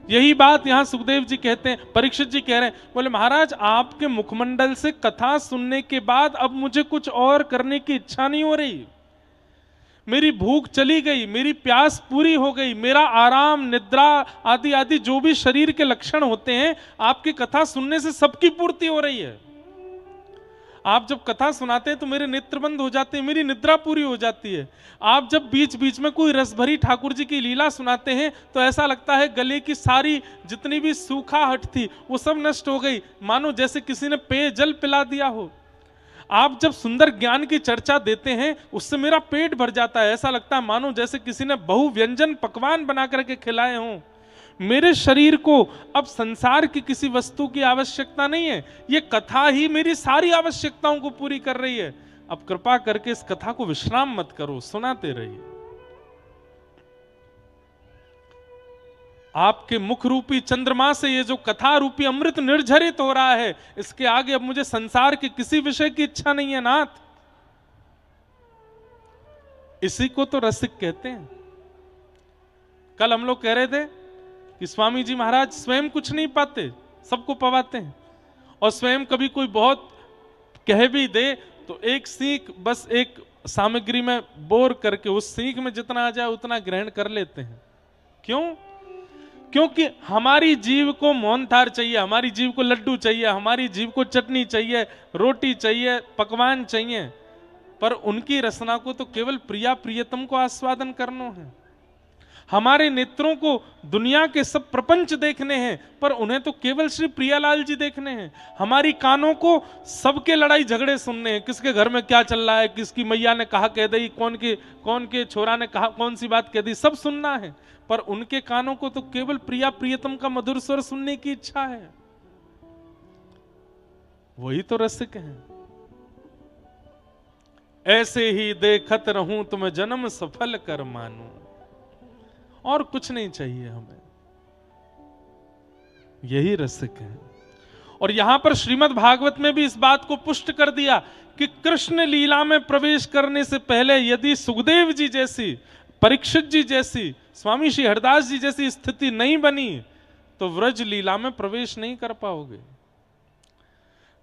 यही बात यहां सुखदेव जी कहते हैं, परीक्षित जी कह रहे हैं, बोले महाराज आपके मुखमंडल से कथा सुनने के बाद अब मुझे कुछ और करने की इच्छा नहीं हो रही। मेरी भूख चली गई, मेरी प्यास पूरी हो गई, मेरा आराम, निद्रा आदि आदि जो भी शरीर के लक्षण होते हैं आपकी कथा सुनने से सबकी पूर्ति हो रही है। आप जब कथा सुनाते हैं तो मेरे नेत्र बंद हो जाते हैं, मेरी निद्रा पूरी हो जाती है। आप जब बीच बीच में कोई रस भरी ठाकुर जी की लीला सुनाते हैं तो ऐसा लगता है गले की सारी जितनी भी सूखाहट थी वो सब नष्ट हो गई, मानो जैसे किसी ने पेय जल पिला दिया हो। आप जब सुंदर ज्ञान की चर्चा देते हैं उससे मेरा पेट भर जाता है, ऐसा लगता है मानो जैसे किसी ने बहु व्यंजन पकवान बना करके खिलाए हों। मेरे शरीर को अब संसार की किसी वस्तु की आवश्यकता नहीं है, ये कथा ही मेरी सारी आवश्यकताओं को पूरी कर रही है। अब कृपा करके इस कथा को विश्राम मत करो, सुनाते रहिए। आपके मुख रूपी चंद्रमा से ये जो कथा रूपी अमृत निर्झरित हो रहा है, इसके आगे अब मुझे संसार के किसी विषय की इच्छा नहीं है नाथ। इसी को तो रसिक कहते हैं। कल हम लोग कह रहे थे कि स्वामी जी महाराज स्वयं कुछ नहीं पाते, सबको पवाते हैं, और स्वयं कभी कोई बहुत कह भी दे तो एक सीख बस एक सामग्री में बोर करके उस सीख में जितना आ जाए उतना ग्रहण कर लेते हैं। क्यों? क्योंकि हमारी जीव को मोहनथार चाहिए, हमारी जीव को लड्डू चाहिए, हमारी जीव को चटनी चाहिए, रोटी चाहिए, पकवान चाहिए, पर उनकी रसना को तो केवल प्रिया प्रियतम को आस्वादन करना है। हमारे नेत्रों को दुनिया के सब प्रपंच देखने हैं, पर उन्हें तो केवल श्री प्रियालाल जी देखने हैं। हमारी कानों को सबके लड़ाई झगड़े सुनने हैं, किसके घर में क्या चल रहा है, किसकी मैया ने कहा कह दी, कौन के छोरा ने कहा कौन सी बात कह दी, सब सुनना है। पर उनके कानों को तो केवल प्रिया प्रियतम का मधुर स्वर सुनने की इच्छा है। वही तो रसिक हैं। ऐसे ही देखत रहूं तुम्हें जन्म सफल कर मानूं, और कुछ नहीं चाहिए हमें। यही रसिक है। और यहां पर श्रीमद् भागवत में भी इस बात को पुष्ट कर दिया कि कृष्ण लीला में प्रवेश करने से पहले यदि सुखदेव जी जैसी, परीक्षित जी जैसी, स्वामी श्री हरदास जी जैसी स्थिति नहीं बनी तो व्रज लीला में प्रवेश नहीं कर पाओगे।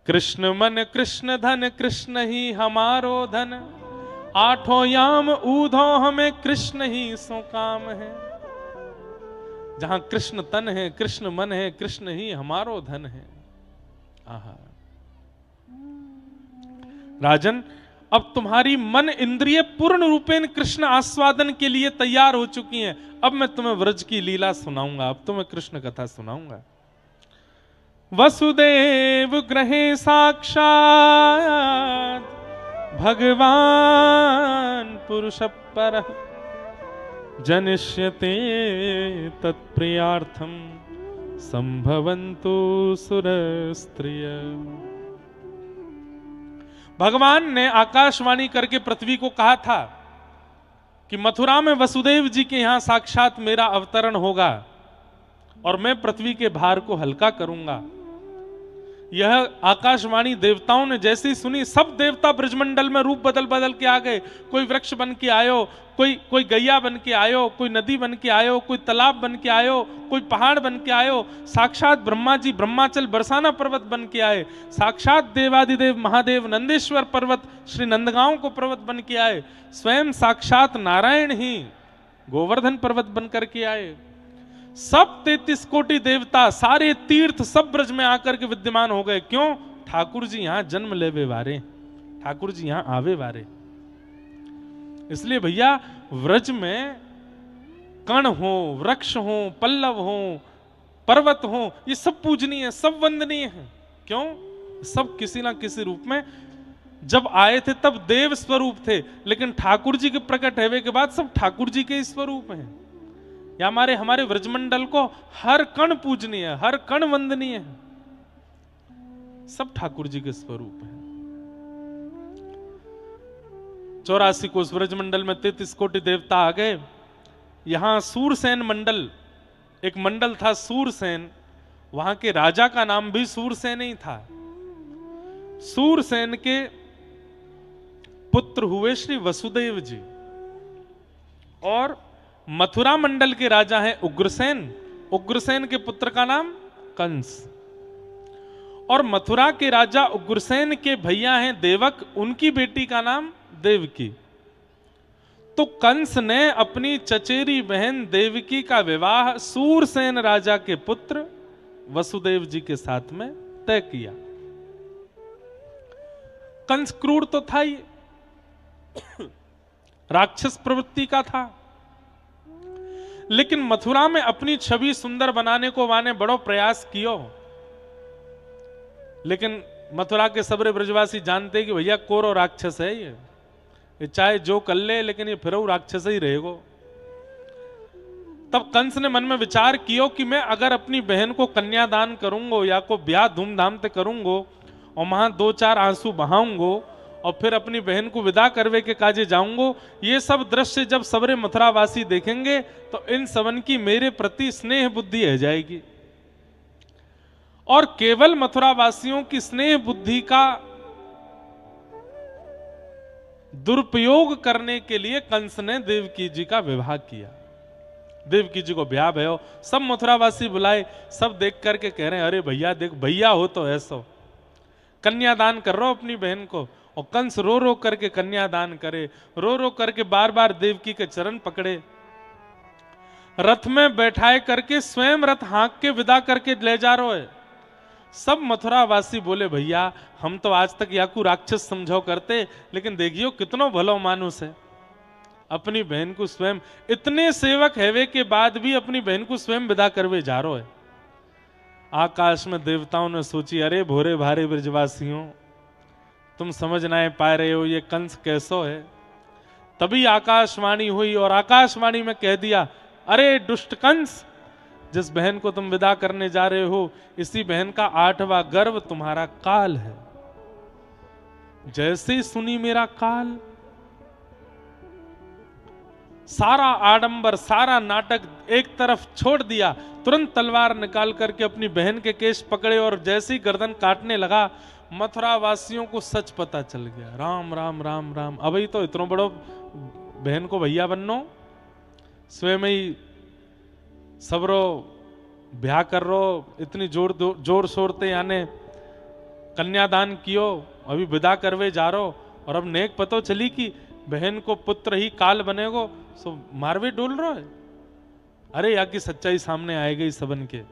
कृष्ण मन कृष्ण धन, कृष्ण ही हमारो धन, आठों याम ऊधो हमें कृष्ण ही सो काम है। जहां कृष्ण तन है, कृष्ण मन है, कृष्ण ही हमारो धन है। आहा राजन, अब तुम्हारी मन इंद्रिय पूर्ण रूपेण कृष्ण आस्वादन के लिए तैयार हो चुकी हैं। अब मैं तुम्हें व्रज की लीला सुनाऊंगा, अब तुम्हें कृष्ण कथा सुनाऊंगा। वसुदेव ग्रहे साक्षात भगवान पुरुष पर जनिष्यते तत्प्रियार्थम संभवन्तु सुरस्त्रिय। भगवान ने आकाशवाणी करके पृथ्वी को कहा था कि मथुरा में वसुदेव जी के यहां साक्षात मेरा अवतरण होगा और मैं पृथ्वी के भार को हल्का करूंगा। यह आकाशवाणी देवताओं ने जैसे ही सुनी, सब देवता ब्रजमंडल में रूप बदल बदल के आ गए। कोई वृक्ष बन के आयो, कोई गैया बन के आयो, कोई नदी बन के आयो, कोई तालाब बन के आयो, कोई पहाड़ बन के आयो। साक्षात ब्रह्मा जी ब्रह्माचल बरसाना पर्वत बन के आए। साक्षात देवादिदेव महादेव नंदेश्वर पर्वत श्री नंदगांव को पर्वत बन के आए। स्वयं साक्षात नारायण ही गोवर्धन पर्वत बन करके आए। सब 33 कोटि देवता, सारे तीर्थ सब ब्रज में आकर के विद्यमान हो गए। क्यों? ठाकुर जी यहां जन्म लेवे वारे, ठाकुर जी यहां आवे वारे। इसलिए भैया व्रज में कण हो, वृक्ष हो, पल्लव हो, पर्वत हो, ये सब पूजनीय है, सब वंदनीय है। क्यों? सब किसी ना किसी रूप में जब आए थे तब देव स्वरूप थे, लेकिन ठाकुर जी के प्रकट होने के बाद सब ठाकुर जी के स्वरूप हैं। या हमारे व्रजमंडल को हर कण पूजनीय है, हर कण वंदनीय है, सब ठाकुर जी के स्वरूप है। 84 कोस व्रजमंडल में 33 कोटि देवता आ गए। यहां सूरसेन मंडल, एक मंडल था सूरसेन, वहां के राजा का नाम भी सूरसेन ही था। सूरसेन के पुत्र हुए श्री वसुदेव जी, और मथुरा मंडल के राजा हैं उग्रसेन, उग्रसेन के पुत्र का नाम कंस, और मथुरा के राजा उग्रसेन के भैया हैं देवक, उनकी बेटी का नाम देवकी। तो कंस ने अपनी चचेरी बहन देवकी का विवाह सूरसेन राजा के पुत्र वसुदेव जी के साथ में तय किया। कंस क्रूर तो था ही, राक्षस प्रवृत्ति का था, लेकिन मथुरा में अपनी छवि सुंदर बनाने को वाने बड़ो प्रयास कियो। लेकिन मथुरा के सबरे ब्रजवासी जानते कि भैया कोरो राक्षस है ये चाहे जो कर ले, लेकिन ये फिर राक्षस ही रहेगो। तब कंस ने मन में विचार कियो कि मैं अगर अपनी बहन को कन्यादान करूंगो या को ब्याह धूमधाम से करूंगो और वहां 2-4 आंसू बहाऊंगो और फिर अपनी बहन को विदा करवे के काजे जाऊंगो, ये सब दृश्य जब सबरे मथुरावासी देखेंगे तो इन सबन की मेरे प्रति स्नेह बुद्धि रह जाएगी। और केवल मथुरावासियों की स्नेह बुद्धि का दुरुपयोग करने के लिए कंस ने देवकी जी का विवाह किया। देवकी जी को ब्याह भयो, सब मथुरावासी बुलाए, सब देख करके कह रहे हैं अरे भैया देख, भैया हो तो ऐसो कन्यादान कर रहा हो अपनी बहन को। और कंस रो रो करके कन्यादान करे, रो रो करके बार बार देवकी के चरण पकड़े, रथ में बैठाए करके स्वयं रथ हाँक के विदा करके ले जा रहे है। सब मथुरावासी बोले भैया हम तो आज तक याकू राक्षस समझो करते, लेकिन देखियो कितनो भलो मानुस है, अपनी बहन को स्वयं, इतने सेवक हैवे के बाद भी अपनी बहन को स्वयं विदा करवे जा रहे है। आकाश में देवताओं ने सोची अरे भोरे भारे ब्रजवासियों, तुम समझ ना पा रहे हो ये कंस कैसो है। तभी आकाशवाणी हुई और आकाशवाणी में कह दिया अरे दुष्ट कंस, जिस बहन को तुम विदा करने जा रहे हो इसी बहन का 8वां गर्भ तुम्हारा काल है। जैसे सुनी मेरा काल, सारा आडंबर सारा नाटक एक तरफ छोड़ दिया, तुरंत तलवार निकाल करके अपनी बहन के केश पकड़े और जैसे ही गर्दन काटने लगा, मथुरा वासियों को सच पता चल गया। राम राम राम राम, अभी तो इतना बड़ो बहन को भैया बननो, स्वयं ही सबरो ब्याह कर रो, इतनी जोर शोर ते याने कन्यादान कियो, अभी विदा करवे जा रो, और अब नेक पतो चली कि बहन को पुत्र ही काल बनेगो, सो मारवे डोल रो है। अरे या की सच्चाई सामने आएगी सबन के।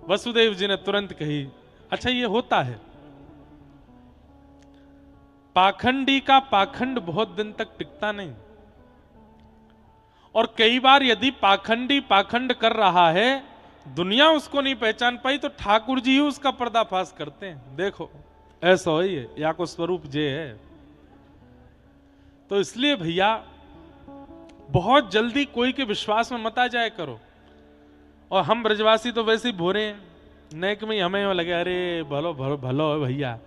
वसुदेव जी ने तुरंत कही अच्छा ये होता है, पाखंडी का पाखंड बहुत दिन तक टिकता नहीं, और कई बार यदि पाखंडी पाखंड कर रहा है, दुनिया उसको नहीं पहचान पाई तो ठाकुर जी ही उसका पर्दाफाश करते हैं। देखो ऐसा हो ये या को स्वरूप जे है। तो इसलिए भैया बहुत जल्दी कोई के विश्वास में मत आ जाए करो। और हम ब्रजवासी तो वैसे ही भोरे हैं, नेक में हमें लगे अरे भलो भलो भलो है भैया,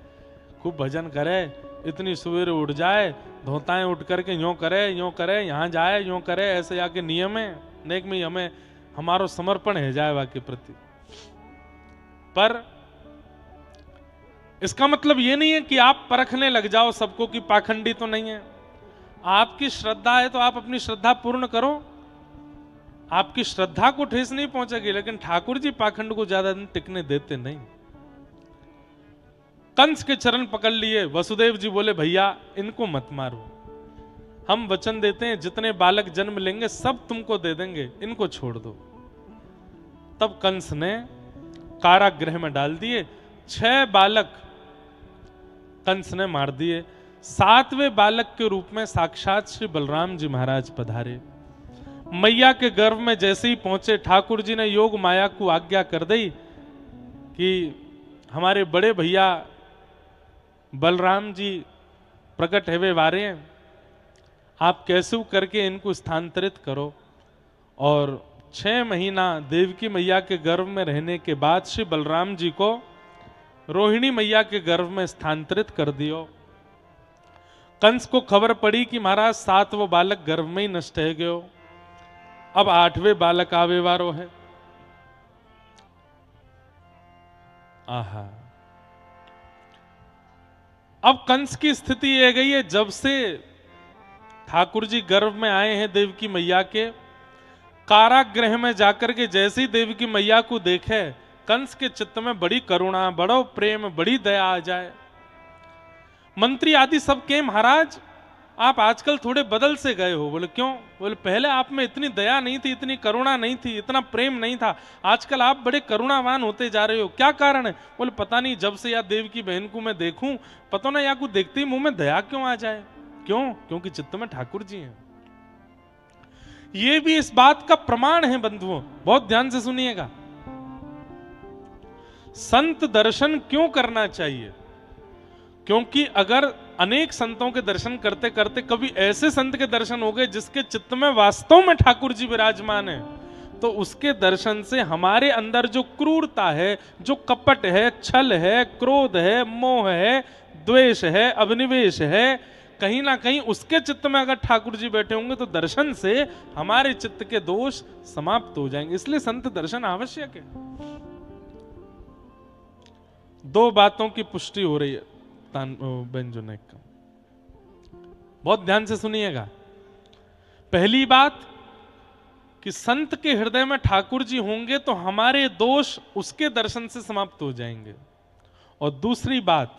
खूब भजन करे, इतनी सवेरे उठ जाए, धोताएं उठ करके यूं करे यहाँ जाए यूं करे, ऐसे आके नियम है। नेक में हमें हमारो समर्पण है जाए के प्रति। पर इसका मतलब ये नहीं है कि आप परखने लग जाओ सबको कि पाखंडी तो नहीं है। आपकी श्रद्धा है तो आप अपनी श्रद्धा पूर्ण करो, आपकी श्रद्धा को ठेस नहीं पहुंचेगी, लेकिन ठाकुर जी पाखंड को ज्यादा दिन टिकने देते नहीं। कंस के चरण पकड़ लिए, वसुदेव जी बोले भैया इनको मत मारो, हम वचन देते हैं जितने बालक जन्म लेंगे सब तुमको दे देंगे, इनको छोड़ दो। तब कंस ने कारागृह में डाल दिए, 6 बालक कंस ने मार दिए। 7वें बालक के रूप में साक्षात श्री बलराम जी महाराज पधारे। मैया के गर्भ में जैसे ही पहुंचे, ठाकुर जी ने योग माया को आज्ञा कर दी कि हमारे बड़े भैया बलराम जी प्रकट हेवे वारे हैं, आप कैसे करके इनको स्थानांतरित करो। और 6 महीना देवकी मैया के गर्भ में रहने के बाद श्री बलराम जी को रोहिणी मैया के गर्भ में स्थानांतरित कर दियो। कंस को खबर पड़ी कि महाराज 7वां बालक गर्भ में ही नष्ट है गयो, अब 8वें बालक आवे वारो है। आहा, अब कंस की स्थिति ये गई है, जब से ठाकुर जी गर्भ में आए हैं देवकी मैया के, कारागृह में जाकर के जैसी देवी की मैया को देखे, कंस के चित्त में बड़ी करुणा, बड़ो प्रेम, बड़ी दया आ जाए। मंत्री आदि सब के महाराज आप आजकल थोड़े बदल से गए हो। बोले क्यों? बोले पहले आप में इतनी दया नहीं थी, इतनी करुणा नहीं थी, इतना प्रेम नहीं था, आजकल आप बड़े करुणावान होते जा रहे हो, क्या कारण है? बोले पता नहीं, जब से या देव की बहन को मैं देखूं, पता ना या को देखते ही मुंह में दया क्यों आ जाए। क्यों? क्योंकि चित्त में ठाकुर जी हैं। ये भी इस बात का प्रमाण है बंधुओं, बहुत ध्यान से सुनिएगा। संत दर्शन क्यों करना चाहिए? क्योंकि अगर अनेक संतों के दर्शन करते करते कभी ऐसे संत के दर्शन हो गए जिसके चित्त में वास्तव में ठाकुर जी विराजमान है, तो उसके दर्शन से हमारे अंदर जो क्रूरता है, जो कपट है, छल है, क्रोध है, मोह है, द्वेष है, अभिनिवेश है, कहीं ना कहीं उसके चित्त में अगर ठाकुर जी बैठे होंगे तो दर्शन से हमारे चित्त के दोष समाप्त हो जाएंगे। इसलिए संत दर्शन आवश्यक है। दो बातों की पुष्टि हो रही है बेंजोनेक का, बहुत ध्यान से सुनिएगा। पहली बात कि संत के हृदय में ठाकुर जी होंगे तो हमारे दोष उसके दर्शन से समाप्त हो जाएंगे। और दूसरी बात,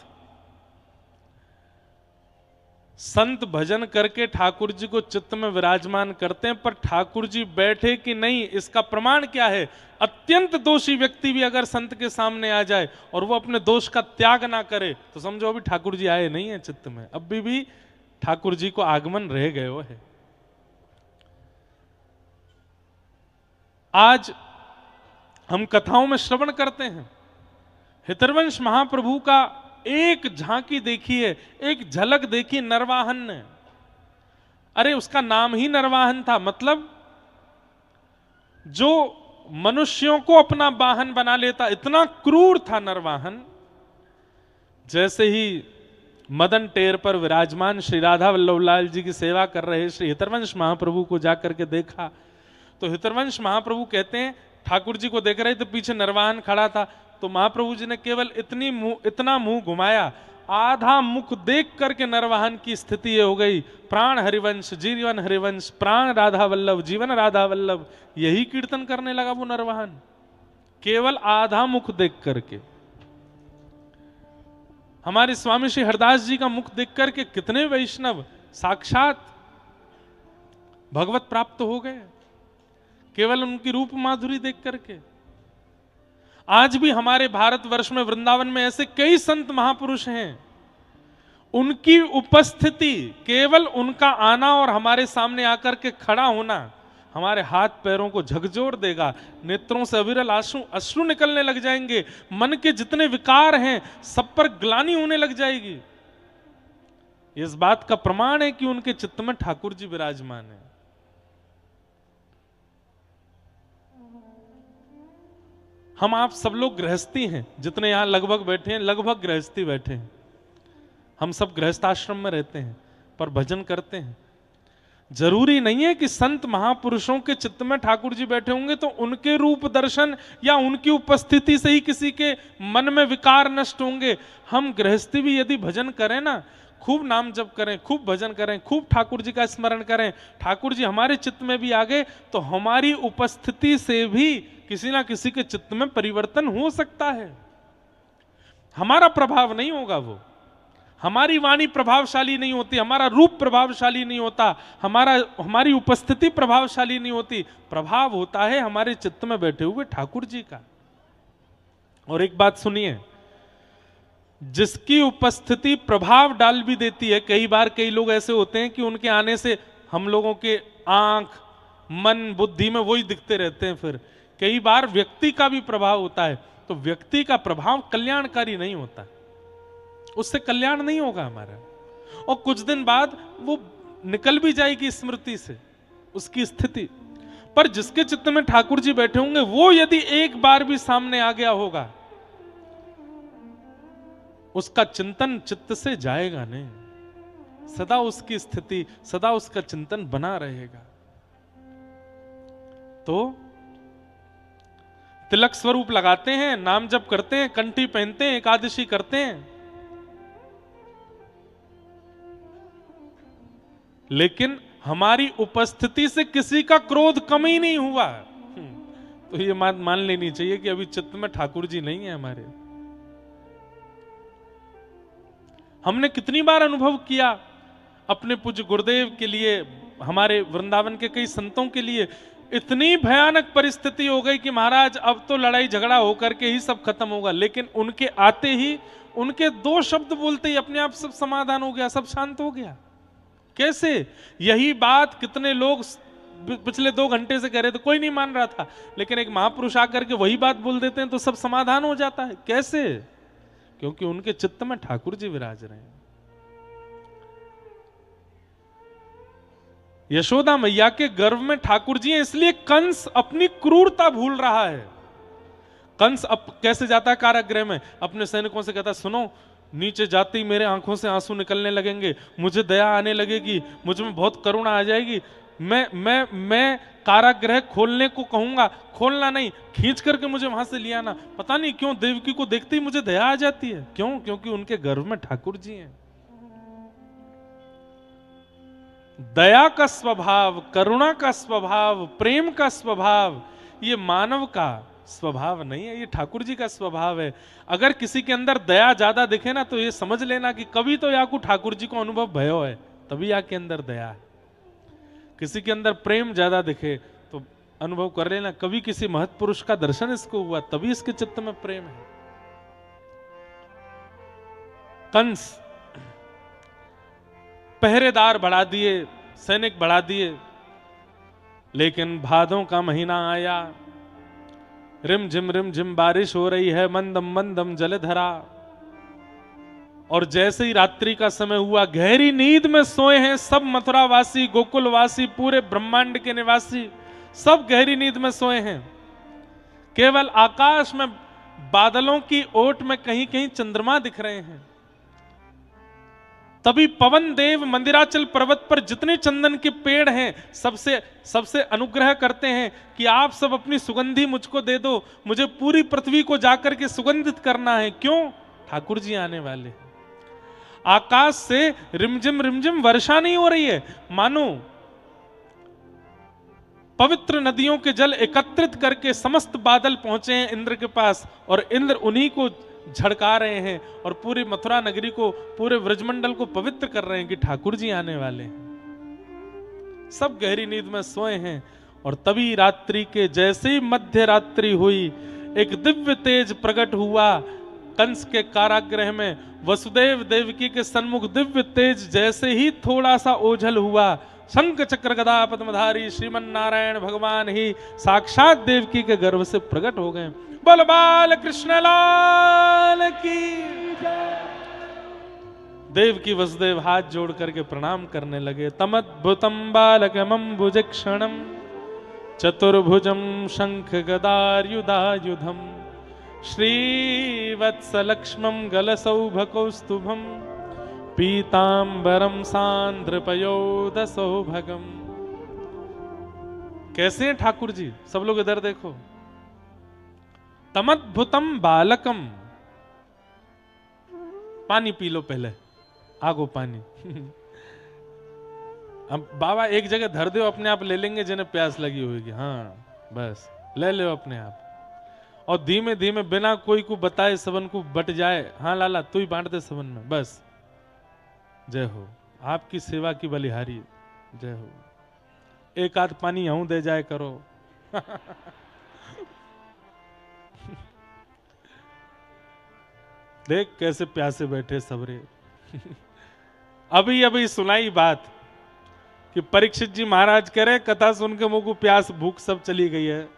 संत भजन करके ठाकुर जी को चित्त में विराजमान करते हैं, पर ठाकुर जी बैठे कि नहीं इसका प्रमाण क्या है? अत्यंत दोषी व्यक्ति भी अगर संत के सामने आ जाए और वो अपने दोष का त्याग ना करे तो समझो अभी ठाकुर जी आए नहीं है चित्त में, अभी भी ठाकुर जी को आगमन रह गए वो है। आज हम कथाओं में श्रवण करते हैं, हितरवंश महाप्रभु का एक झांकी देखिए, एक झलक देखी नरवाहन ने। अरे उसका नाम ही नरवाहन था, मतलब जो मनुष्यों को अपना वाहन बना लेता, इतना क्रूर था नरवाहन। जैसे ही मदन टेर पर विराजमान श्री राधा वल्लभलाल जी की सेवा कर रहे श्री हितरवंश महाप्रभु को जाकर के देखा, तो हितरवंश महाप्रभु कहते हैं ठाकुर जी को देख रहे तो पीछे नरवाहन खड़ा था, तो महाप्रभु जी ने केवल इतना मुंह घुमाया, आधा मुख देख करके नरवाहन की स्थिति ये हो गई, प्राण हरिवंश जीवन हरिवंश, प्राण राधा वल्लभ जीवन राधा वल्लभ, यही कीर्तन करने लगा वो नरवाहन, केवल आधा मुख देख करके। हमारे स्वामी श्री हरदास जी का मुख देख करके कितने वैष्णव साक्षात भगवत प्राप्त हो गए, केवल उनकी रूप माधुरी देख करके। आज भी हमारे भारतवर्ष में वृंदावन में ऐसे कई संत महापुरुष हैं, उनकी उपस्थिति, केवल उनका आना और हमारे सामने आकर के खड़ा होना हमारे हाथ पैरों को झकझोर देगा, नेत्रों से अविरल अश्रु निकलने लग जाएंगे, मन के जितने विकार हैं सब पर ग्लानि होने लग जाएगी। इस बात का प्रमाण है कि उनके चित्त में ठाकुर जी विराजमान है। हम आप सब लोग गृहस्थी हैं, जितने यहां लगभग बैठे हैं, लगभग गृहस्थी बैठे हैं। हम सब गृहस्थ आश्रम में रहते हैं पर भजन करते हैं। जरूरी नहीं है कि संत महापुरुषों के चित्त में ठाकुर जी बैठे होंगे तो उनके रूप दर्शन या उनकी उपस्थिति से ही किसी के मन में विकार नष्ट होंगे। हम गृहस्थी भी यदि भजन करें ना, खूब नाम जप करें, खूब भजन करें, खूब ठाकुर जी का स्मरण करें, ठाकुर जी हमारे चित्त में भी आ गए तो हमारी उपस्थिति से भी किसी ना किसी के चित्त में परिवर्तन हो सकता है। हमारा प्रभाव नहीं होगा, वो हमारी वाणी प्रभावशाली नहीं होती, हमारा रूप प्रभावशाली नहीं होता, हमारी उपस्थिति प्रभावशाली नहीं होती, प्रभाव होता है हमारे चित्त में बैठे हुए ठाकुर जी का। और एक बात सुनिए, जिसकी उपस्थिति प्रभाव डाल भी देती है, कई बार कई लोग ऐसे होते हैं कि उनके आने से हम लोगों के आंख मन बुद्धि में वही दिखते रहते हैं, फिर कई बार व्यक्ति का भी प्रभाव होता है, तो व्यक्ति का प्रभाव कल्याणकारी नहीं होता, उससे कल्याण नहीं होगा हमारा, और कुछ दिन बाद वो निकल भी जाएगी स्मृति से उसकी स्थिति। पर जिसके चित्त में ठाकुर जी बैठे होंगे वो यदि एक बार भी सामने आ गया होगा, उसका चिंतन चित्त से जाएगा नहीं, सदा उसकी स्थिति, सदा उसका चिंतन बना रहेगा। तो तिलक स्वरूप लगाते हैं, नाम जप करते हैं, कंठी पहनते हैं, एकादशी करते हैं, लेकिन हमारी उपस्थिति से किसी का क्रोध कम ही नहीं हुआ। तो ये बात मान लेनी चाहिए कि अभी चित्त में ठाकुर जी नहीं है हमारे। हमने कितनी बार अनुभव किया अपने पूज्य गुरुदेव के लिए, हमारे वृंदावन के कई संतों के लिए इतनी भयानक परिस्थिति हो गई कि महाराज अब तो लड़ाई झगड़ा होकर के ही सब खत्म होगा, लेकिन उनके आते ही, उनके 2 शब्द बोलते ही अपने आप सब समाधान हो गया, सब शांत हो गया। कैसे? यही बात कितने लोग पिछले 2 घंटे से कह रहे थे, कोई नहीं मान रहा था, लेकिन एक महापुरुष आकर के वही बात बोल देते हैं तो सब समाधान हो जाता है। कैसे? क्योंकि उनके चित्त में ठाकुर जी विराज रहे हैं। यशोदा मैया के गर्भ में ठाकुर जी हैं, इसलिए कंस अपनी क्रूरता भूल रहा है। कंस अब कैसे जाता है कारागृह में, अपने सैनिकों से कहता है, सुनो नीचे जाते ही मेरे आंखों से आंसू निकलने लगेंगे, मुझे दया आने लगेगी, मुझ में बहुत करुणा आ जाएगी, मैं कारागृह खोलने को कहूंगा, खोलना नहीं, खींच करके मुझे वहां से ले आना। पता नहीं क्यों देवकी को देखते ही मुझे दया आ जाती है। क्यों? क्योंकि उनके गर्भ में ठाकुर जी हैं। दया का स्वभाव, करुणा का स्वभाव, प्रेम का स्वभाव, ये मानव का स्वभाव नहीं है, ये ठाकुर जी का स्वभाव है। अगर किसी के अंदर दया ज्यादा दिखे ना, तो ये समझ लेना कि कभी तो याकू ठाकुर जी को अनुभव भयो है, तभी याके अंदर दया है। किसी के अंदर प्रेम ज्यादा दिखे तो अनुभव कर लेना, कभी किसी महत्पुरुष का दर्शन इसको हुआ, तभी इसके चित्त में प्रेम है। कंस पहरेदार बढ़ा दिए, सैनिक बढ़ा दिए, लेकिन भादों का महीना आया, रिम झिम बारिश हो रही है, मंदम मंदम जलधरा, और जैसे ही रात्रि का समय हुआ, गहरी नींद में सोए हैं सब मथुरावासी, गोकुलवासी, पूरे ब्रह्मांड के निवासी, सब गहरी नींद में सोए हैं। केवल आकाश में बादलों की ओट में कहीं कहीं चंद्रमा दिख रहे हैं। तभी पवन देव मंदिराचल पर्वत पर जितने चंदन के पेड़ हैं, सबसे अनुग्रह करते हैं कि आप सब अपनी सुगंधी मुझको दे दो, मुझे पूरी पृथ्वी को जाकर के सुगंधित करना है। क्यों? ठाकुर जी आने वाले हैं। आकाश से रिमझिम वर्षा नहीं हो रही है, मानो पवित्र नदियों के जल एकत्रित करके समस्त बादल पहुंचे हैं इंद्र के पास, और इंद्र उन्हीं को झड़का रहे हैं और पूरी मथुरा नगरी को, पूरे ब्रजमंडल को पवित्र कर रहे हैं कि ठाकुर जी आने वाले हैं। सब गहरी नींद में सोए हैं, और तभी रात्रि के जैसे ही मध्य रात्रि हुई, एक दिव्य तेज प्रकट हुआ कंस के कारागृह में। वसुदेव देवकी के सन्मुख दिव्य तेज जैसे ही थोड़ा सा ओझल हुआ, शंख चक्र गदा पद्मधारी श्रीमन नारायण भगवान ही साक्षात देवकी के गर्भ से प्रकट हो गए। बोल बाल कृष्ण लाल की। देवकी वसुदेव हाथ जोड़ करके प्रणाम करने लगे। तमद्भुतम बालकमंबुजक्षणम चतुर्भुजम शंख गदायुधायुधम श्रीवत्सलक्ष्मं गलसौभकौस्तुभं पीतांबरम सांद्रपयोदसौभगम। कैसे हैं ठाकुर जी? सब लोग इधर देखो। तमद्भुतम बालकम, पानी पी लो पहले, आगो पानी। अब बाबा एक जगह धर दो, अपने आप ले लेंगे जिन्हें प्यास लगी होगी। हाँ बस ले लो अपने आप, और धीमे धीमे बिना कोई को बताए सबन को बट जाए। हाँ लाला तू ही बांट दे सबन में, बस। जय हो, आपकी सेवा की बलिहारी जय हो। एक आध पानी यूं दे जाए करो। देख कैसे प्यासे बैठे सबरे। अभी अभी सुनाई बात कि परीक्षित जी महाराज कह रहे, कथा सुन के मुंह को प्यास भूख सब चली गई है।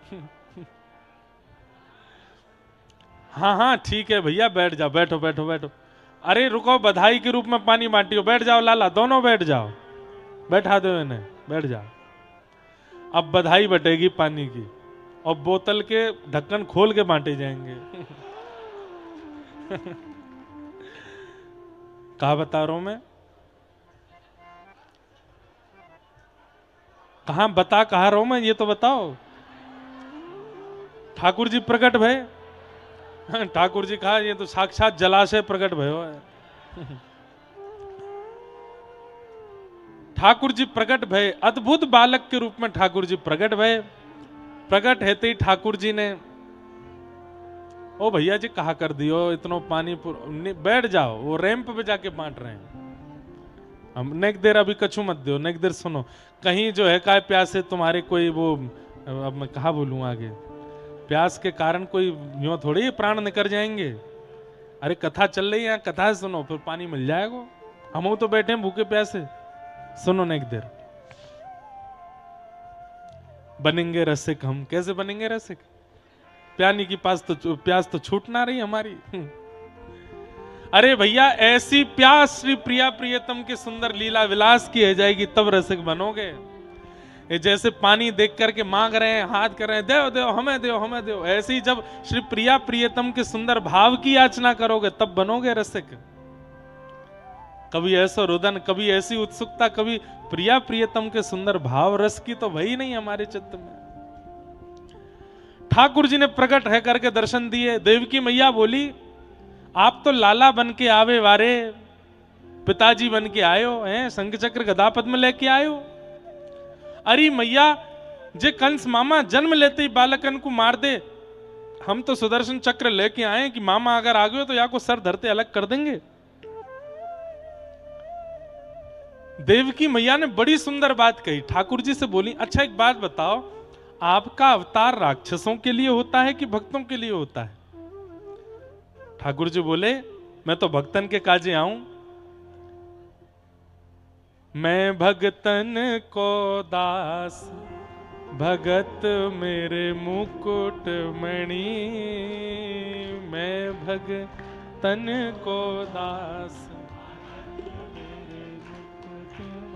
हाँ हाँ ठीक है भैया, बैठ जाओ, बैठो बैठो बैठो। अरे रुको, बधाई के रूप में पानी बांटियो, बैठ जाओ लाला, दोनों बैठ जाओ, बैठा दो इन्हें, बैठ जाओ। अब बधाई बटेगी पानी की, और बोतल के ढक्कन खोल के बांटे जाएंगे। कहा बता रहा हूं मैं, कहा रहा हूं मैं, ये तो बताओ। ठाकुर जी प्रकट भय। ठाकुर जी कहा, ये तो साक्षात जलाशय प्रकट भयो है। ठाकुर जी प्रकट भय, अद्भुत बालक के रूप में ठाकुर जी प्रकट भय। प्रकट हेते ही ठाकुर जी ने, ओ भैया जी कहा कर दियो इतनो पानी, बैठ जाओ, वो रैंप पे जाके बांट रहे हैं। हम नेक देर अभी कछु मत दो, नेक देर सुनो, कहीं जो है काय प्यासे तुम्हारे कोई वो, अब मैं कहा बोलूं आगे, प्यास के कारण कोई यूं थोड़ी प्राण निकल जाएंगे। अरे कथा चल रही है यहाँ, कथा सुनो, फिर पानी मिल जाएगा। हम तो बैठे हैं भूखे प्यासे, सुनो नेक देर। बनेंगे रसिक हम, कैसे बनेंगे रसिक? प्यानी की प्यास तो छूट ना रही हमारी। अरे भैया ऐसी प्यास श्री प्रिया प्रियतम के सुंदर लीला विलास की है जाएगी तब रसिक बनोगे। ये जैसे पानी देख करके मांग रहे हैं, हाथ कर रहे हैं, देव देव हमें देव हमें देव, ऐसे ही जब श्री प्रिया प्रियतम के सुंदर भाव की याचना करोगे तब बनोगे रसिक। कभी ऐसा रुदन, कभी ऐसी उत्सुकता, कभी प्रिया प्रियतम के सुंदर भाव रस की तो वही नहीं हमारे चित्त में। ठाकुर जी ने प्रकट है करके दर्शन दिए। देवकी मैया बोली, आप तो लाला बन के आवे वारे, पिताजी बन के आयो हैं, शंख चक्र गदा पद्म लेके आयो। अरे मैया, जे कंस मामा जन्म लेते ही बालकन को मार दे, हम तो सुदर्शन चक्र लेके आए कि मामा अगर आ गए तो या को सर धरते अलग कर देंगे। देवकी मैया ने बड़ी सुंदर बात कही। ठाकुर जी से बोली, अच्छा एक बात बताओ, आपका अवतार राक्षसों के लिए होता है कि भक्तों के लिए होता है? ठाकुर जी बोले, मैं तो भक्तन के काजे आऊं। मैं भगतन को दास, भगत मेरे मुकुट मणि, मैं भगतन को दास।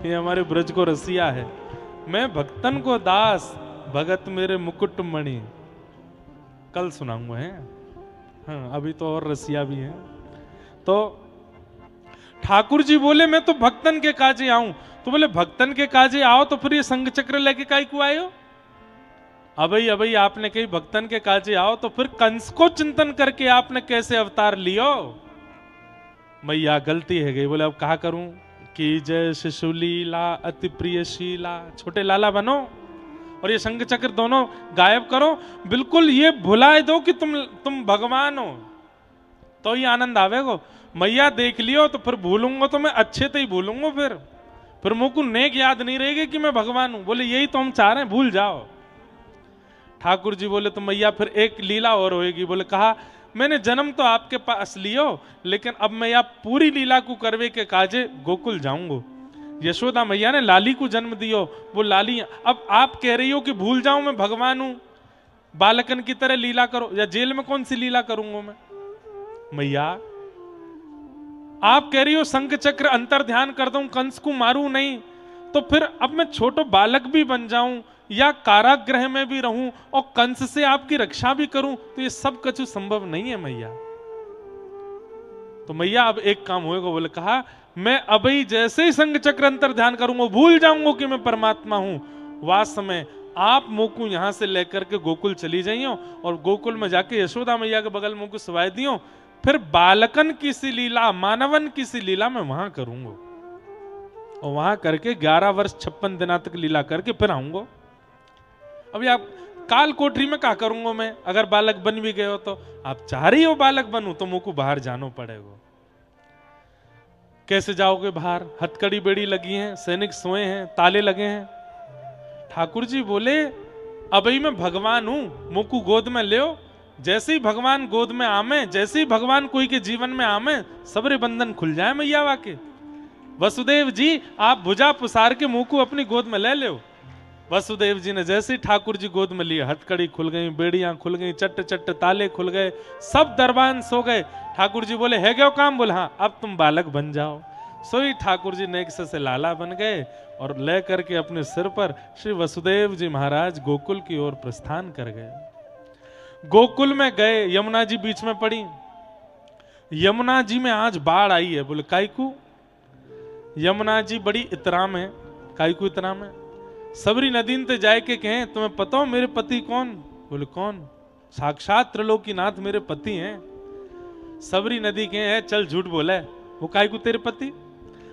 ये हमारे ब्रज को रसिया है। मैं भक्तन को दास, भगत मेरे मुकुट मणि। कल सुनाऊंगा है, हाँ अभी तो और रसिया भी है। तो ठाकुर जी बोले, मैं तो भक्तन के काजे आऊं। तो बोले भक्तन के काजे आओ तो फिर ये संग चक्र लेके काहे को आयो? अबई आपने कही भक्तन के काजे आओ, तो फिर कंस को चिंतन करके आपने कैसे अवतार लियो? मैया गलती है गई। बोले अब कहा करूं कि जय शिशुलीला अति प्रियशीला, छोटे लाला बनो और ये शंख चक्र दोनों गायब करो। बिल्कुल ये भुलाए दो कि तुम भगवान हो, तो ये आनंद आवेगो। मैया देख लियो तो फिर भूलूंगा तो मैं अच्छे तो ही भूलूंगा, फिर मुझको नेक याद नहीं रहेगी कि मैं भगवान हूं। बोले यही तो हम चाह रहे हैं, भूल जाओ। ठाकुर जी बोले तो मैया फिर एक लीला और होएगी। बोले कहा, मैंने जन्म तो आपके पास लियो, लेकिन अब मैं या पूरी लीला को करवे के काजे गोकुल जाऊंगा। यशोदा मैया ने लाली को जन्म दियो, वो लाली अब आप कह रही हो कि भूल जाऊं मैं भगवान हूं, बालकन की तरह लीला करो, या जेल में कौन सी लीला करूंगा मैं? मैया आप कह रही हो शंख चक्र अंतर ध्यान कर दूं, कंस को मारूं नहीं, तो फिर अब मैं छोटो बालक भी बन जाऊं या कारागृह में भी रहूं और कंस से आपकी रक्षा भी करूं, तो ये सब कुछ संभव नहीं है मैया। तो मैया अब एक काम होएगा। बोले कहा, मैं अभी जैसे ही संग चक्र अंतर ध्यान करूंगा भूल जाऊंगा कि मैं परमात्मा हूं। वास्तव में आप मोकू यहां से लेकर के गोकुल चली जाइयो और गोकुल में जाके यशोदा मैया के बगल मुंह को सवाई दियो, फिर बालकन की सी लीला, मानवन की सी लीला मैं वहां करूंगा और वहां करके 11 वर्ष 56 दिना तक लीला करके फिर आऊंगा। अभी आप काल कोठरी में क्या करूंगा मैं? अगर बालक बन भी गए हो तो आप चाह रही हो बालक बनूं तो मुझको बाहर जाना पड़ेगा। कैसे जाओगे बाहर? हथकड़ी बेड़ी लगी है, सैनिक सोए हैं, ताले लगे हैं। ठाकुर जी बोले, अभी मैं भगवान हूं, मुझको गोद में ले। जैसे ही भगवान गोद में आमे, जैसे ही भगवान कोई के जीवन में आमे, सबरे बंधन खुल जाए मैया वाके। वसुदेव जी आप भुजा पुसार के मुंह को अपनी गोद में ले लो। वसुदेव जी ने जैसे ही ठाकुर जी गोद में लिया, हथकड़ी खुल गई, बेड़ियां खुल गई, चट्ट चट्ट ताले खुल गए, सब दरबान सो गए। ठाकुर जी बोले, है क्या काम? बोले हाँ, अब तुम बालक बन जाओ। सोई ठाकुर जी नेक से लाला बन गए और ले करके अपने सिर पर श्री वसुदेव जी महाराज गोकुल की ओर प्रस्थान कर गए। गोकुल में गए, यमुना जी बीच में पड़ी। यमुना जी में आज बाढ़ आई है। बोले काईकू? यमुना जी बड़ी इतराम है। काईकू इतराम है? सबरी नदी ते जाए के कहें, तुम्हें पता हो मेरे पति कौन? बोले कौन? साक्षात त्रिलोकीनाथ मेरे पति हैं। सबरी नदी कहे, चल झूठ बोला है, वो काईकू तेरे पति?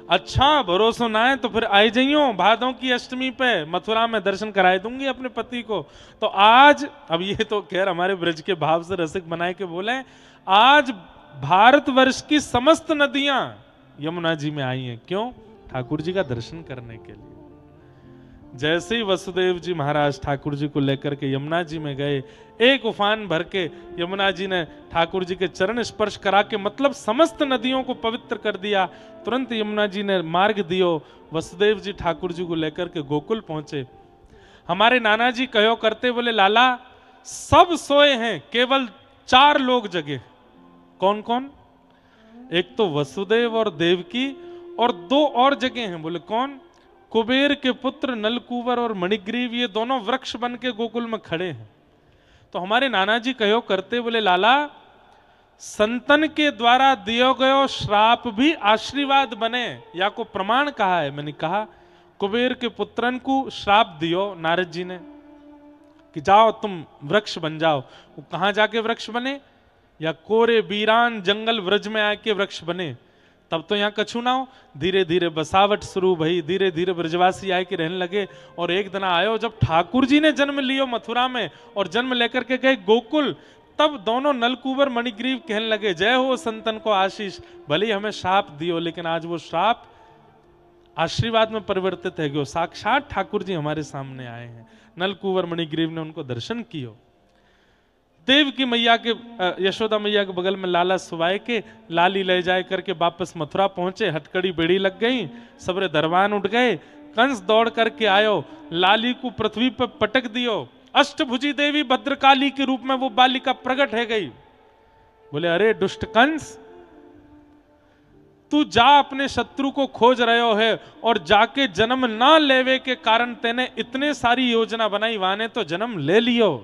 अच्छा भरोसा ना है तो फिर आई जाइयो भादों की अष्टमी पे, मथुरा में दर्शन कराए दूंगी अपने पति को। तो आज, अब ये तो खैर हमारे ब्रज के भाव से रसिक बनाए के बोले, आज भारतवर्ष की समस्त नदियां यमुना जी में आई हैं। क्यों? ठाकुर जी का दर्शन करने के लिए। जैसे ही वसुदेव जी महाराज ठाकुर जी को लेकर के यमुना जी में गए, एक उफान भर के यमुना जी ने ठाकुर जी के चरण स्पर्श करा के मतलब समस्त नदियों को पवित्र कर दिया। तुरंत यमुना जी ने मार्ग दियो, वसुदेव जी ठाकुर जी को लेकर के गोकुल पहुंचे। हमारे नाना जी कहो करते, बोले लाला सब सोए हैं, केवल 4 लोग जगे। कौन कौन? एक तो वसुदेव और देवकी, और 2 और जगह हैं। बोले कौन? कुबेर के पुत्र नलकूबर और मणिग्रीव, ये दोनों वृक्ष बन के गोकुल में खड़े हैं। तो हमारे नाना जी कहो करते, बोले लाला संतन के द्वारा दियो गयो श्राप भी आशीर्वाद बने, या को प्रमाण कहा है? मैंने कहा कुबेर के पुत्रन को श्राप दियो नारद जी ने कि जाओ तुम वृक्ष बन जाओ। वो कहां जाके वृक्ष बने? या कोरे बीरान जंगल व्रज में आके वृक्ष बने। तब तो यहाँ कछु ना हो, धीरे धीरे बसावट शुरू भई, धीरे धीरे ब्रजवासी आए के रहने लगे। और एक दिन आयो जब ठाकुर जी ने जन्म लियो मथुरा में और जन्म लेकर के गए गोकुल, तब दोनों नलकूबर मणिग्रीव कहने लगे जय हो संतन को आशीष, भले हमें श्राप दियो लेकिन आज वो श्राप आशीर्वाद में परिवर्तित है। साक्षात ठाकुर जी हमारे सामने आए हैं। नलकूबर मणिग्रीव ने उनको दर्शन कियो। देव की मैया के, यशोदा मैया के बगल में लाला सुवाए के लाली ले जाए करके वापस मथुरा पहुंचे। हटकड़ी बेड़ी लग गई, सबरे दरबान उठ गए। कंस दौड़ करके आयो, लाली को पृथ्वी पर पटक दियो। अष्टभुजी देवी भद्रकाली के रूप में वो बालिका प्रकट है गई। बोले अरे दुष्ट कंस, तू जा अपने शत्रु को खोज रहे है और जाके जन्म ना लेवे के कारण तेने इतने सारी योजना बनाई, वाने तो जन्म ले लियो।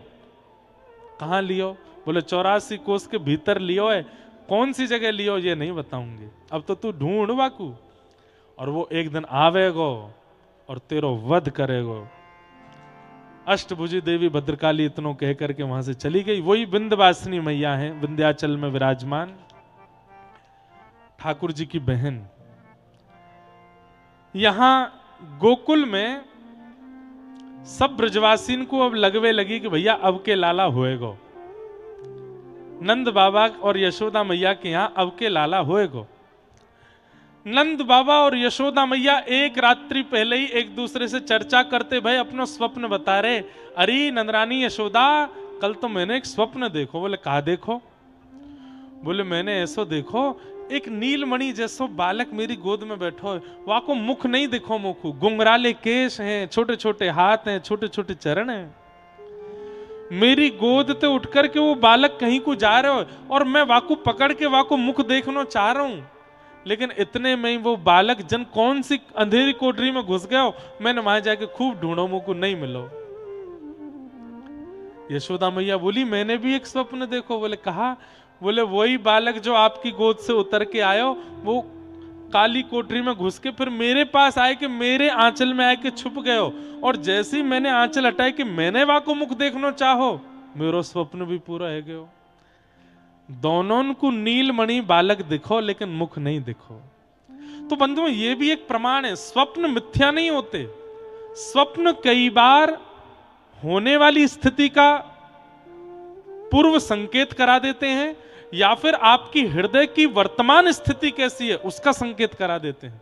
कहां लियो? बोले 84 कोस के भीतर लियो है। कौन सी जगह लियो ये नहीं बताऊंगी, अब तो तू ढूंढ बाकू। और वो एक दिन आवेगो और तेरो वध करेगो। अष्टभुजी देवी भद्रकाली इतनो कह करके वहां से चली गई। वही विंध्यवासिनी मैया है, विंध्याचल में विराजमान ठाकुर जी की बहन। यहां गोकुल में सब ब्रजवासीन को अब लगवे लगी कि भैया अब के लाला होएगो। नंद बाबा और यशोदा मैया के यहां अब के लाला होएगो। नंद बाबा और यशोदा मैया एक रात्रि पहले ही एक दूसरे से चर्चा करते, भाई अपना स्वप्न बता रहे। अरे नंदरानी यशोदा, कल तो मैंने एक स्वप्न देखो। बोले कहा देखो? बोले मैंने ऐसो देखो, एक नीलमणि जैसो बालक मेरी गोद में बैठो है। वहां को मुख नहीं देखो, मुख गुंगराले केश हैं, छोटे छोटे हाथ हैं, छोटे छोटे चरण हैं। मेरी गोद ते उठ करके वो बालक कहीं को जा रहे हो और मैं वाकू पकड़ के वाकू मुख देखना चाह रहा हूं, लेकिन इतने में वो बालक जन कौन सी अंधेरी कोठरी में घुस गया हो। मैंने वहां जाके खूब ढूंढो, मुझको नहीं मिलो। यशोदा मैया बोली मैंने भी एक स्वप्न देखो। बोले कहा? बोले वही बालक जो आपकी गोद से उतर के आयो, वो काली कोठरी में घुस के फिर मेरे पास आए कि मेरे आंचल में आए के छुप गए हो, और जैसे ही मैंने आंचल हटाए कि मैंने वहां को मुख देखना चाहो, मेरो स्वप्न भी पूरा है गयो। दोनों को नीलमणि बालक दिखो लेकिन मुख नहीं दिखो। तो बंधुओं ये भी एक प्रमाण है, स्वप्न मिथ्या नहीं होते। स्वप्न कई बार होने वाली स्थिति का पूर्व संकेत करा देते हैं, या फिर आपकी हृदय की वर्तमान स्थिति कैसी है उसका संकेत करा देते हैं।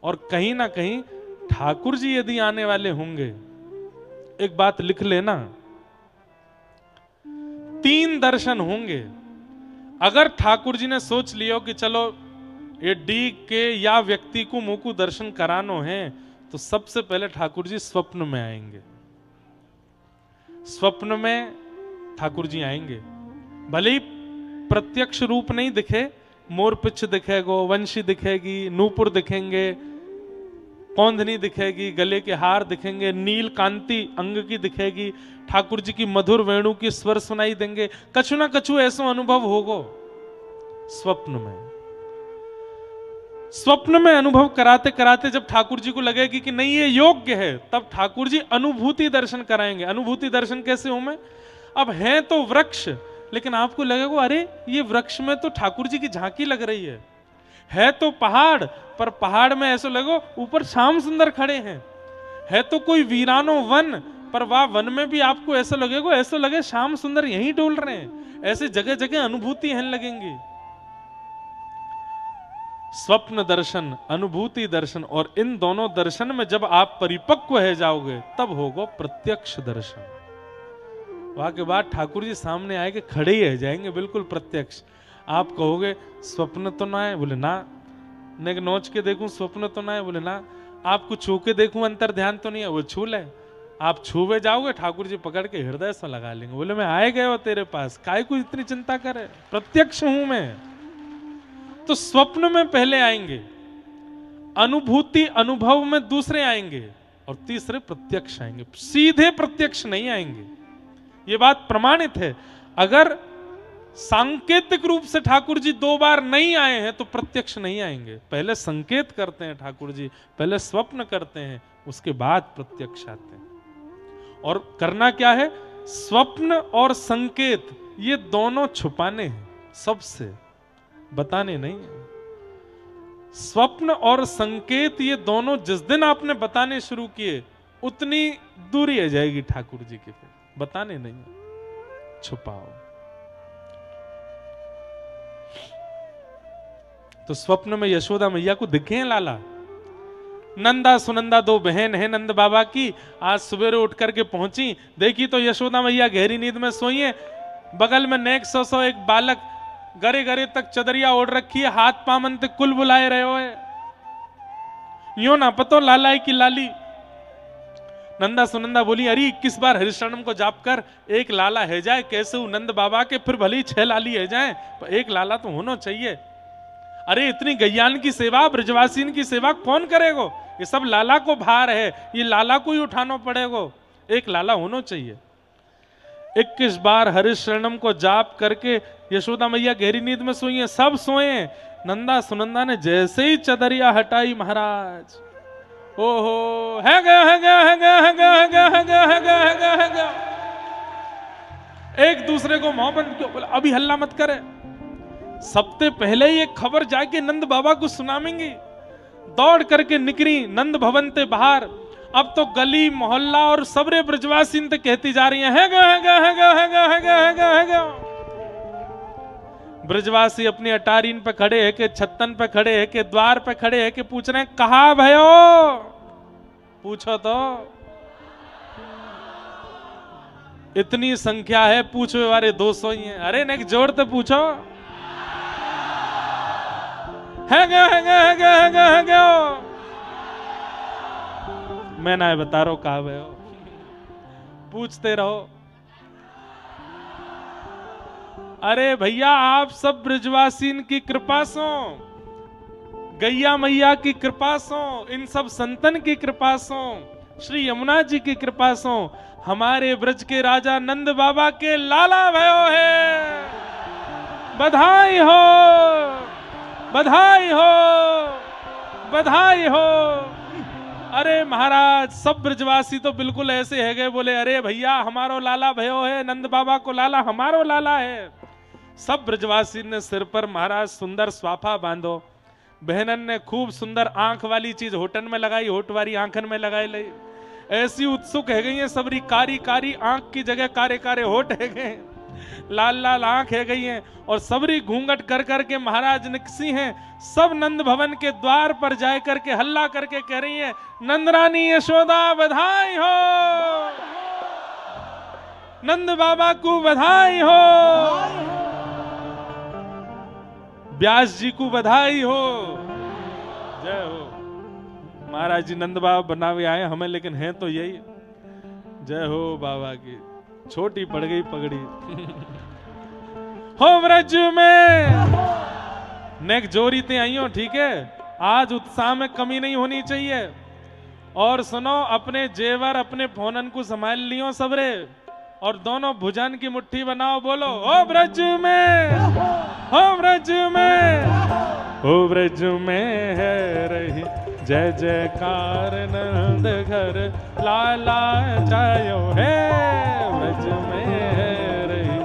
और कहीं ना कहीं ठाकुर जी यदि आने वाले होंगे, एक बात लिख लेना, 3 दर्शन होंगे। अगर ठाकुर जी ने सोच लियो कि चलो ये डी के या व्यक्ति को मुंह को दर्शन करानो है, तो सबसे पहले ठाकुर जी स्वप्न में आएंगे। स्वप्न में ठाकुर जी आएंगे, भले ही प्रत्यक्ष रूप नहीं दिखे, मोर पिछ दिखेगो, वंशी दिखेगी, नूपुर दिखेंगे, कौंधनी दिखेगी, गले के हार दिखेंगे, नील कांति अंग की दिखेगी, ठाकुर जी की मधुर वेणु की स्वर सुनाई देंगे। कछु ना कछु ऐसा अनुभव होगो स्वप्न में। स्वप्न में अनुभव कराते कराते जब ठाकुर जी को लगेगी कि नहीं ये योग्य है, तब ठाकुर जी अनुभूति दर्शन कराएंगे। अनुभूति दर्शन कैसे हो? मैं अब है तो वृक्ष, लेकिन आपको लगेगा अरे ये वृक्ष में तो ठाकुर जी की झांकी लग रही है, है तो पहाड़, पर पहाड़ में ऐसा लगो ऊपर श्याम सुंदर खड़े हैं। है तो कोई वीरानो वन, पर वह वन में भी आपको ऐसा लगेगा, ऐसा लगे श्याम सुंदर यहीं डोल रहे हैं। ऐसे जगह जगह अनुभूति है लगेंगी। स्वप्न दर्शन, अनुभूति दर्शन, और इन दोनों दर्शन में जब आप परिपक्व है जाओगे तब होगा प्रत्यक्ष दर्शन। वहां के बाद ठाकुर जी सामने आए के खड़े ही रह जाएंगे, बिल्कुल प्रत्यक्ष। आप कहोगे स्वप्न तो ना है, बोले ना। नेक नोच के देखूं स्वप्न तो ना है, बोले ना। आपको छू के देखूं अंतर ध्यान तो नहीं है, वो छू ले। आप छूवे जाओगे, ठाकुर जी पकड़ के हृदय से लगा लेंगे, बोले मैं आए गए हो तेरे पास, काहे को इतनी चिंता करे, प्रत्यक्ष हूं मैं। तो स्वप्न में पहले आएंगे, अनुभूति अनुभव में दूसरे आएंगे, और तीसरे प्रत्यक्ष आएंगे। सीधे प्रत्यक्ष नहीं आएंगे, ये बात प्रमाणित है। अगर सांकेतिक रूप से ठाकुर जी 2 बार नहीं आए हैं तो प्रत्यक्ष नहीं आएंगे। पहले संकेत करते हैं ठाकुर जी, पहले स्वप्न करते हैं, उसके बाद प्रत्यक्ष आते हैं। और करना क्या है, स्वप्न और संकेत ये दोनों छुपाने हैं, सबसे बताने नहीं है। स्वप्न और संकेत ये दोनों जिस दिन आपने बताने शुरू किए उतनी दूरी आ जाएगी ठाकुर जी की, फिर बताने नहीं है, छुपाओ। तो स्वप्न में यशोदा मैया को दिखे हैं लाला। नंदा सुनंदा 2 बहन है नंद बाबा की, आज सवेरे उठ करके पहुंची, देखी तो यशोदा मैया गहरी नींद में सोई है। बगल में नेक सो एक बालक गरे गरे तक चदरिया ओढ़ रखी है, हाथ पामन तक कुल बुलाए रहे हो है। यो ना पतो लालाई की लाली। नंदा सुनंदा बोली, अरे 21 बार हरिशरणम को जाप कर, एक लाला है जाए, कैसे नंद बाबा के फिर भले 6 लाली है जाए, पर एक लाला तो होना चाहिए। अरे इतनी गैयान की सेवा, ब्रजवासीन की सेवा कौन करेगो, ये सब लाला को भार है, ये लाला को ही उठाना पड़ेगो, एक लाला होना चाहिए। 21 बार हरिशरणम को जाप करके यशोदा मैया गहरी नींद में सोई है, सब सोए। नंदा सुनंदा ने जैसे ही चदरिया हटाई, महाराज ओहो, है गया है गया है गया है गया है गया है गया है गया है गया है गया। एक दूसरे को मोहब्बत क्यों, बोला अभी हल्ला मत करे, सबसे पहले ही एक खबर जाके नंद बाबा को सुनाएंगे। दौड़ करके निकली नंद भवन ते बाहर। अब तो गली मोहल्ला और सबरे ब्रजवासी ने कहती जा रही है गया है गया है गया है गया है गया है गया है गया। ब्रजवासी अपनी अटारीन पे खड़े है के, छत्तन पे खड़े है के, द्वार पे खड़े है के, पूछ रहे हैं कहा भयो, पूछो तो। इतनी संख्या है, पूछो वाले 200 ही हैं। अरे नेक जोड़ तो पूछो, है गया है गया है गया है गया है गया। मैं ना बता रहा हूं कहा भयो, पूछते रहो। अरे भैया आप सब ब्रजवासीन की कृपा सो, गैया मैया की कृपा सो, इन सब संतन की कृपा सो, श्री यमुना जी की कृपा सो, हमारे ब्रज के राजा नंद बाबा के लाला भयो है। बधाई हो, बधाई हो, बधाई हो। अरे महाराज सब ब्रजवासी तो बिल्कुल ऐसे है गए, बोले अरे भैया हमारो लाला भयो है, नंद बाबा को लाला हमारो लाला है। सब ब्रजवासी ने सिर पर महाराज सुंदर स्वाफा बांधो। बहनन ने खूब सुंदर आंख वाली चीज होटन में लगाई, होट वाली आंखन में लगाई ले। ऐसी उत्सुक है गई है, सबरी कारी कारी आंख की जगह कारे कारे होट है गए, लाल लाल आंख है गई है, और सबरी घूंघट कर करके महाराज निकसी हैं। सब नंद भवन के द्वार पर जाए करके हल्ला करके कह रही है, नंदरानी यशोदा बधाई हो, नंद बाबा को बधाई हो, व्यास जी को बधाई हो, जय हो। महाराज जी नंद बाबा बनावे आए हमें, लेकिन हैं तो यही। जय हो बाबा की, छोटी पड़ गई पगड़ी। हो व्रज में नेक जोरी ते आई हो, ठीक है, आज उत्साह में कमी नहीं होनी चाहिए। और सुनो, अपने जेवर अपने फोनन को संभाल लियो सबरे, और दोनों भुजन की मुट्ठी बनाओ, बोलो ओ ब्रज में, हो ब्रज में, हो ब्रज में है रही जय जयकार नंद घर लाला जायो है, ब्रज में है रही।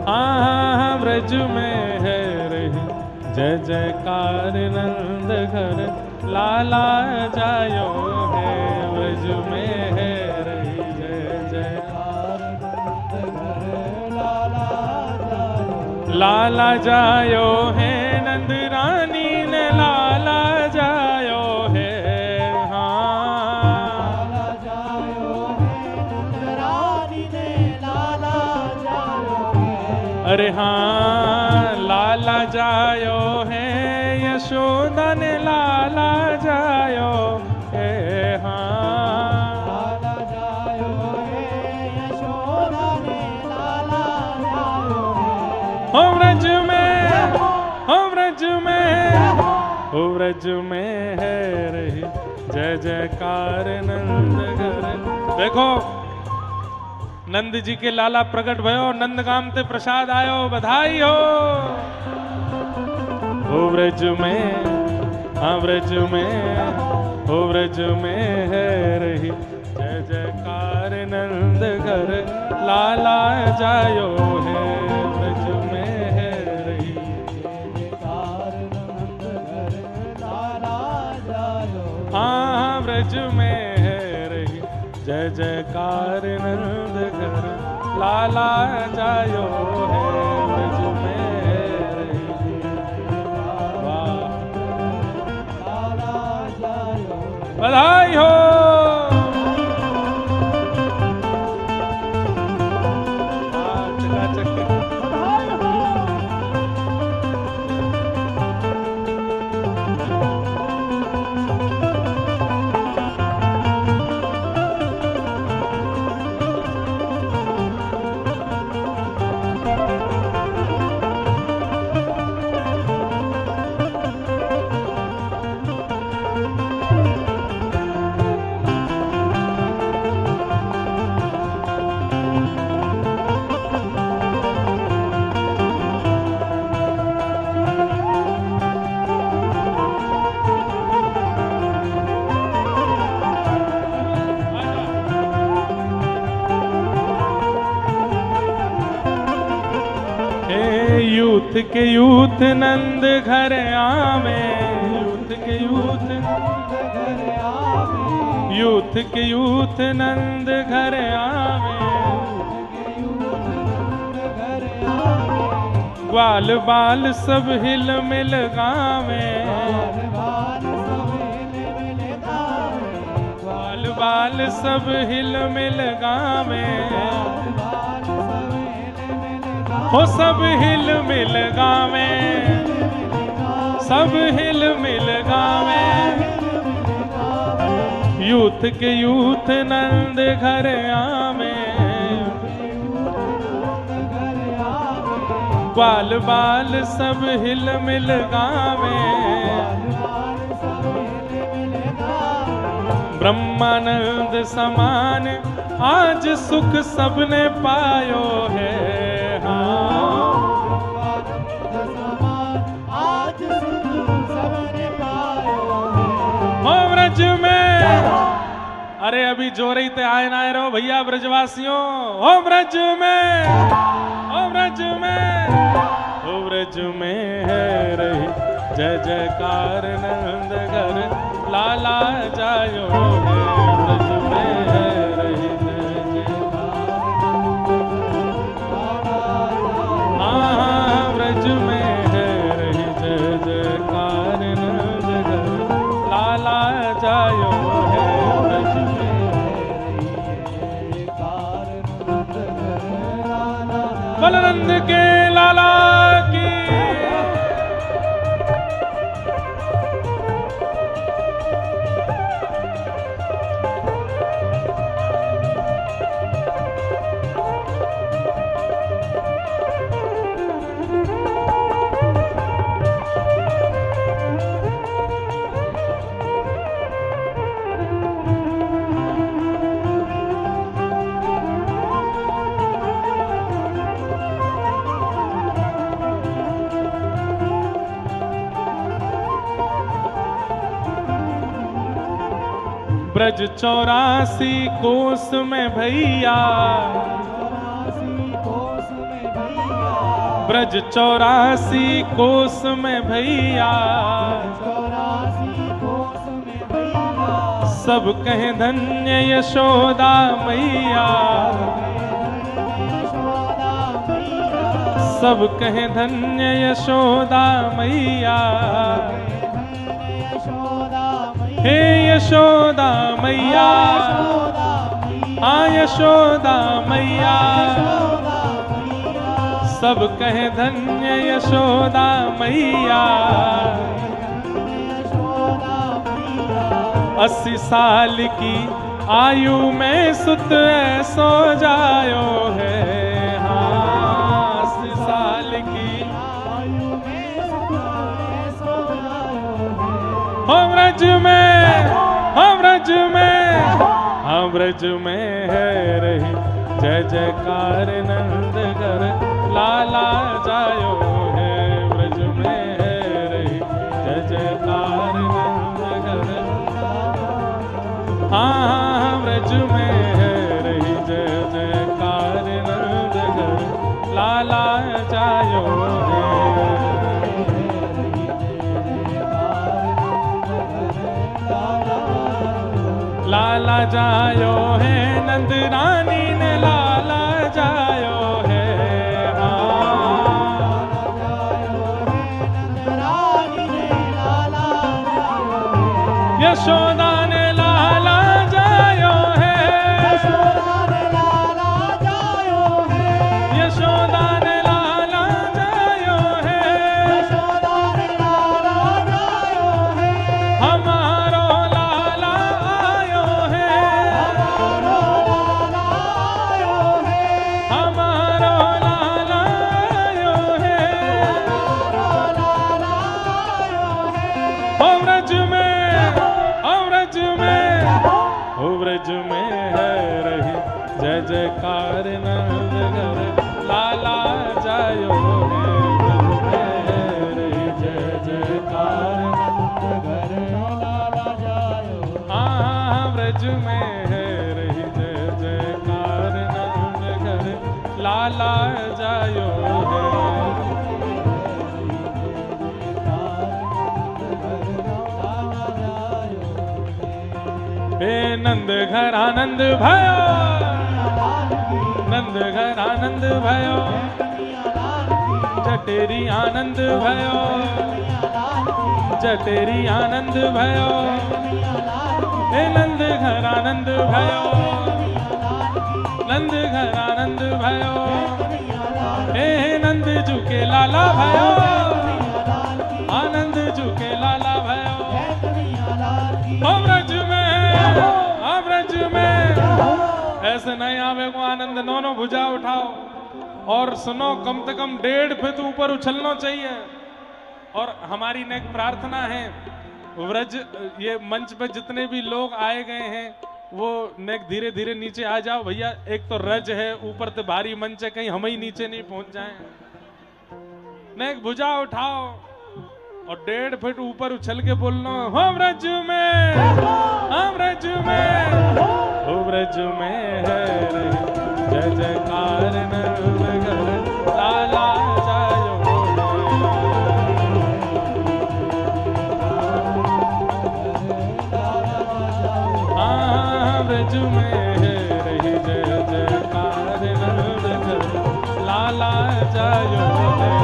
हाँ व्रज में है रही जय जयकार नंद घर लाला जायो है व्रज में है रही जय जयकार नंद घर लाला जायो है नंद रानी ने लाला जायो है अरे हाँ लाला जायो है यशोदा ने लाला जायो है हाँ लाला जायो है यशोदा ने लाला जायो है हो व्रज में हो व्रज में हो व्रज में है रही जय जयकार नंद घर। देखो नंद जी के लाला प्रकट भयो नंद गाम ते प्रसाद आयो बधाई हो व्रज में हाँ व्रज में हो व्रज में है रही जय जयकार नंद घर लाला जायो है व्रज में है रही जय जयकार नंद घर लाला जायो हाँ व्रज में है रही जय जयकार नंद घर लाला जायो है व्रज में रही वाह लाला जायो बधाई हो यूथ के यूथ नंद घर आवे यूथ के यूथ नंद घर आवे यूथ के यूथ नंद घर आवे ग्वाल बाल सब हिल मिल गावे ग्वाल बाल सब हिल मिल गावे हो सब हिल मिल गावे सब हिल मिल गावे यूथ के यूथ नंद घर आवे ग्वाल बाल सब हिल मिल गावे ब्रह्मानंद समान आज सुख सबने पायो है व्रज में अरे अभी जोरी ते आए ना रहो भैया ब्रजवासियों हो व्रज में हो व्रज में हो व्रज में है रही जय जयकार नंद घर लाला जायो है व्रज में है रही जय जयकार हाँ व्रज में है रही जय जयकार नंद घर लाला जायो है व्रज में बलनंद के लाला की ब्रज 84 कोस में भैया ब्रज 84 कोस में भैया, सब कहें धन्य यशोदा मैया, सब कहें धन्य यशोदा मैया, हे यशोदा मैया, हाँ यशोदा मैया, सब कहें धन्य यशोदा मैया। 80 साल की आयु में सुत ऐसो जायो है, हाँ 80 साल की आयु में सुत ऐसो जायो है। हो ब्रज में, हो ब्रज में, हाँ ब्रज में है रही जय जयकार नंद घर लाला जायो है, ब्रज में है रही जय जयकार नंद घर, हाँ ब्रज में है रही जय जयकार नंद घर लाला जायो है। लाला जायो है नंद रानी ने लाला जायो है, यशोदा ने लाला जायो है, यशोदा ने लाला जायो है, यशोदा ने लाला जायो है, यशोदा ने लाला जायो है। हमारो लाला आयो है, हमारो लाला आयो है, हमारो लाला आयो है, हमारो लाला आयो है। हो ब्रज में, हो ब्रज में है रही जय जयकार नंद घर लाला जायो है, ब्रज में है रही जय जयकार नंद घर लाला जायो, हाँ ब्रज में है रही जय जयकार नंद घर लाला जायो है। हे नंद घर आनंद भयो, नंद घर आनंद भयो, जटेरी आनंद भयो, जटेरी आनंद भयो, हे नंद घर आनंद भयो, नंद घर आनंद भयो, हे नंद जू के लाला भयो, आनंद जू के लाला भयो। हो ब्रज में, हो ब्रज में ऐसे नहीं आवे को आनंद, दोनों भुजा उठाओ और सुनो, कम से कम 1.5 फीट ऊपर उछलना चाहिए। और हमारी नेक प्रार्थना है, व्रज ये मंच पे जितने भी लोग आए गए हैं वो नेक धीरे धीरे नीचे आ जाओ भैया। एक तो रज है, ऊपर से भारी मंच है, कहीं हम ही नीचे नहीं पहुंच जाएं। नेक भुजा उठाओ और 1.5 फीट ऊपर उछल के बोलना, हो ब्रज में, हो ब्रज में, हो ब्रज में है रे जय जयकार नंद घर लाला जायो है, हाँ ब्रज में है रही जय जयकार नंद घर लाला जायो है।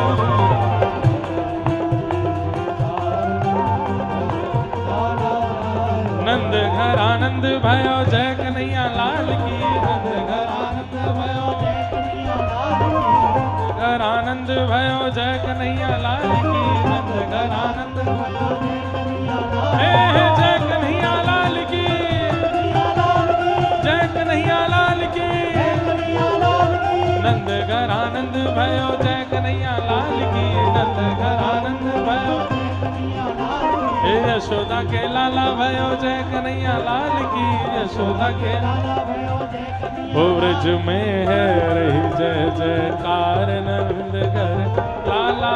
नंद घर आनंद भयो जय कन्हैया लाल की, नंद घर आनंद भयो जय कन्हैया लाल की, घर आनंद भयो जय कन्हैया लाल की, नंद घर आनंद भयो जय कन्हैया लाल की, जय कन्हैया लाल की, नंद घर आनंद भयो जय कन्हैया लाल की, नंद घर आनंद भयो, हे यशोदा के लाला भयो जय कन्हैया लाल की, यशोदा के लाला भयो जय कन्हैया, हो ब्रज में है रही जय जयकार नंद घर लाला